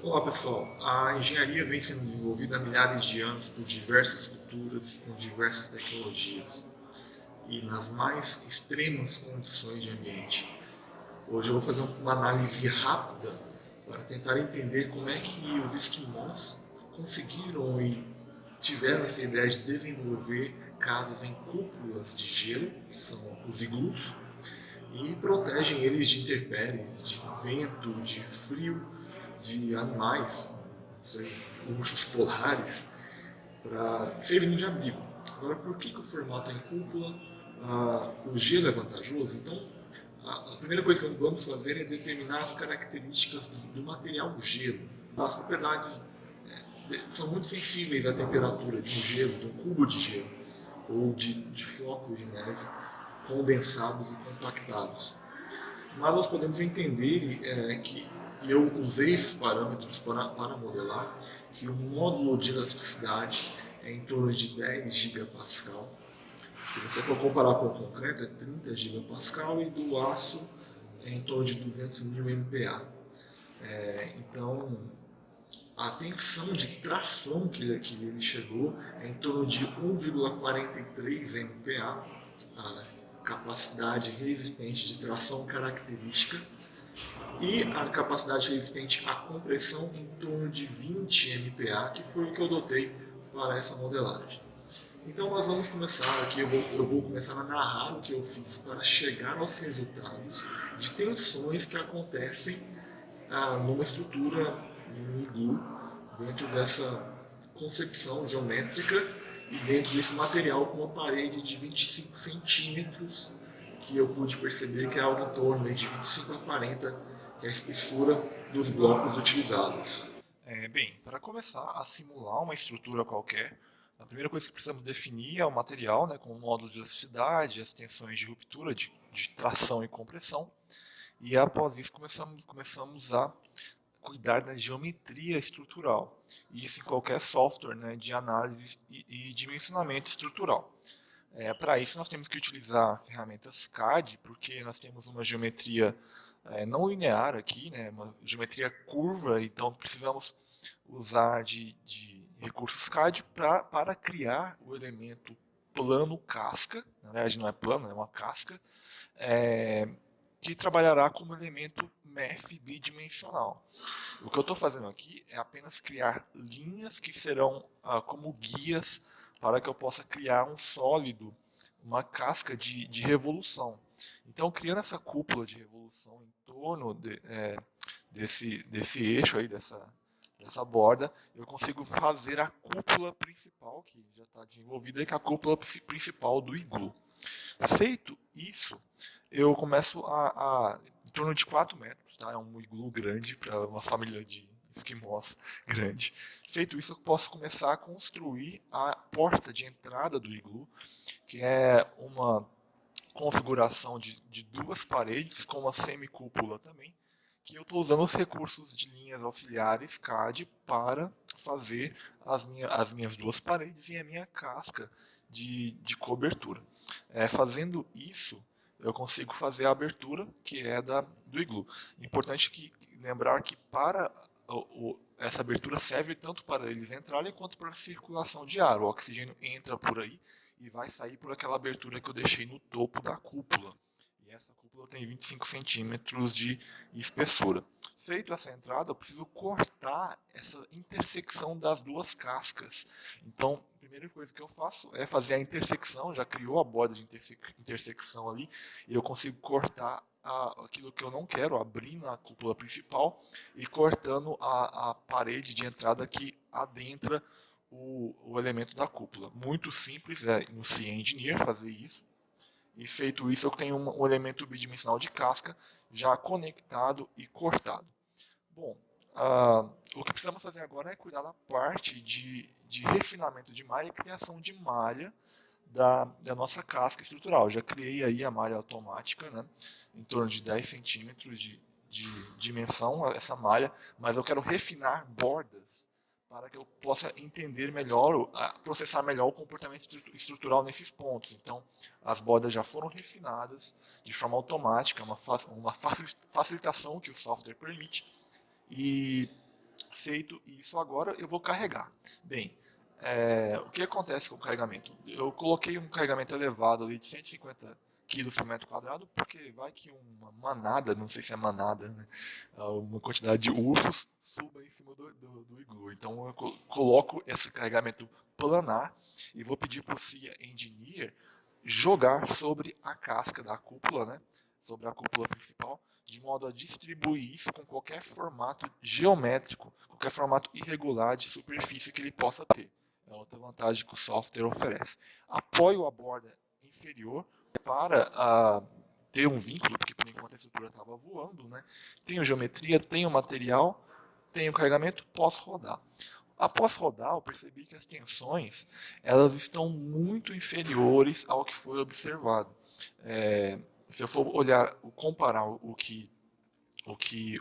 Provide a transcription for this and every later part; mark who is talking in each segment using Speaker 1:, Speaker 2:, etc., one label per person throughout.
Speaker 1: Olá pessoal, a engenharia vem sendo desenvolvida há milhares de anos por diversas culturas com diversas tecnologias e nas mais extremas condições de ambiente. Hoje eu vou fazer uma análise rápida para tentar entender como é que os esquimós conseguiram e tiveram essa ideia de desenvolver casas em cúpulas de gelo, que são os iglus, e protegem eles de intempéries, de vento, de frio, de animais, não sei, ursos polares, para serem de abrigo. Agora, por que o formato é em cúpula? O gelo é vantajoso, então a primeira coisa que vamos fazer é determinar as características do material gelo. As propriedades são muito sensíveis à temperatura de um gelo, de um cubo de gelo, ou de flocos de neve condensados e compactados. Mas nós podemos entender que e eu usei esses parâmetros para modelar que o módulo de elasticidade é em torno de 10 gigapascal. Se você for comparar com o concreto, é 30 gigapascal e do aço é em torno de 200 mil MPa. Então, a tensão de tração que ele chegou é em torno de 1,43 MPa, a capacidade resistente de tração característica, e a capacidade resistente à compressão em torno de 20 MPa, que foi o que eu adotei para essa modelagem. Então nós vamos começar aqui, eu vou começar a narrar o que eu fiz para chegar aos resultados de tensões que acontecem numa estrutura, num iglu, dentro dessa concepção geométrica e dentro desse material com uma parede de 25 centímetros, que eu pude perceber que é algo em torno de 25 a 40, que é a espessura dos blocos utilizados. Bem, para começar a simular uma estrutura qualquer, a primeira coisa que precisamos definir é o material, né, com o módulo de elasticidade, as tensões de ruptura, de tração e compressão. E após isso começamos a cuidar da geometria estrutural. Isso em qualquer software, né, de análise e dimensionamento estrutural. Para isso nós temos que utilizar ferramentas CAD, porque nós temos uma geometria não linear aqui, né, uma geometria curva, então precisamos usar de recursos CAD para criar o elemento plano casca, na verdade não é plano, é uma casca, é, que trabalhará como elemento MEF bidimensional. O que eu estou fazendo aqui é apenas criar linhas que serão como guias para que eu possa criar um sólido, uma casca de revolução. Então, criando essa cúpula de revolução em torno desse eixo aí, dessa borda, eu consigo fazer a cúpula principal, que já está desenvolvida, que é a cúpula principal do iglu. Feito isso, eu começo em torno de 4 metros, tá? É um iglu grande para uma família de esquimós grande. Feito isso, eu posso começar a construir a porta de entrada do iglu, que é uma configuração de duas paredes com uma semicúpula também, que eu estou usando os recursos de linhas auxiliares CAD para fazer as minhas duas paredes e a minha casca de cobertura. Fazendo isso, eu consigo fazer a abertura, que é do iglu. Importante lembrar que para essa abertura serve tanto para eles entrarem quanto para a circulação de ar. O oxigênio entra por aí e vai sair por aquela abertura que eu deixei no topo da cúpula. E essa cúpula tem 25 centímetros de espessura. Feito essa entrada, eu preciso cortar essa intersecção das duas cascas. Então, a primeira coisa que eu faço é fazer a intersecção, já criou a borda de intersecção ali, e eu consigo cortar aquilo que eu não quero, abrindo a cúpula principal e cortando a parede de entrada que adentra o elemento da cúpula. Muito simples, no CEngineer fazer isso. E feito isso, eu tenho um elemento bidimensional de casca já conectado e cortado. Bom, o que precisamos fazer agora é cuidar da parte de refinamento de malha e criação de malha da nossa casca estrutural. Eu já criei aí a malha automática, né, em torno de 10 centímetros de dimensão, essa malha, mas eu quero refinar bordas para que eu possa entender melhor, processar melhor o comportamento estrutural nesses pontos. Então, as bordas já foram refinadas de forma automática, uma facilitação que o software permite, e Feito isso agora, eu vou carregar. Bem, o que acontece com o carregamento? Eu coloquei um carregamento elevado ali de 150 quilos por metro quadrado, porque vai que uma manada, não sei se é manada, né? Uma quantidade de ursos suba em cima do iglu. Então eu coloco esse carregamento planar e vou pedir para o CIA Engineer jogar sobre a casca da cúpula, né? Sobre a cúpula principal, de modo a distribuir isso com qualquer formato geométrico, qualquer formato irregular de superfície que ele possa ter. É outra vantagem que o software oferece. Apoio a borda inferior para ter um vínculo, porque por enquanto a estrutura estava voando, né? Tenho geometria, tenho material, tenho carregamento, posso rodar. Após rodar, eu percebi que as tensões elas estão muito inferiores ao que foi observado. Se eu for olhar, comparar o que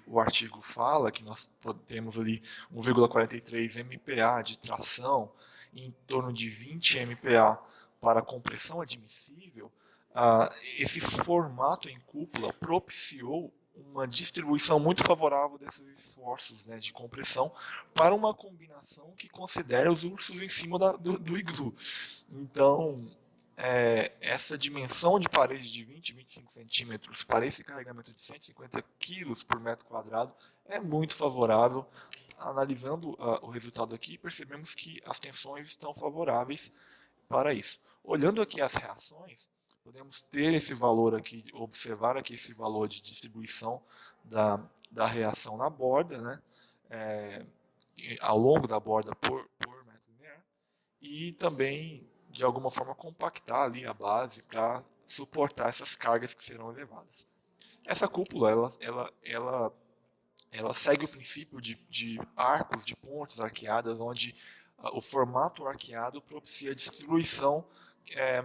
Speaker 1: o artigo fala, que nós temos ali 1,43 MPa de tração e em torno de 20 MPa para compressão admissível, esse formato em cúpula propiciou uma distribuição muito favorável desses esforços, né, de compressão para uma combinação que considera os ursos em cima do iglu. Então, essa dimensão de parede de 20, 25 centímetros para esse carregamento de 150 quilos por metro quadrado é muito favorável. Analisando o resultado aqui, percebemos que as tensões estão favoráveis para isso. Olhando aqui as reações, podemos ter esse valor aqui, observar aqui esse valor de distribuição da reação na borda, né? Ao longo da borda por metro linear, e também de alguma forma compactar ali a base para suportar essas cargas que serão elevadas. Essa cúpula ela segue o princípio de arcos, de pontes arqueadas, onde o formato arqueado propicia a distribuição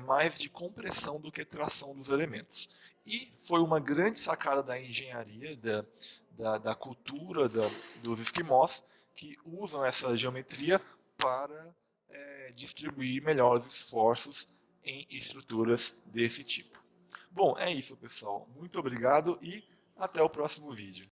Speaker 1: mais de compressão do que tração dos elementos. E foi uma grande sacada da engenharia, da cultura dos esquimós, que usam essa geometria para distribuir melhores esforços em estruturas desse tipo. Bom, é isso, pessoal. Muito obrigado e até o próximo vídeo.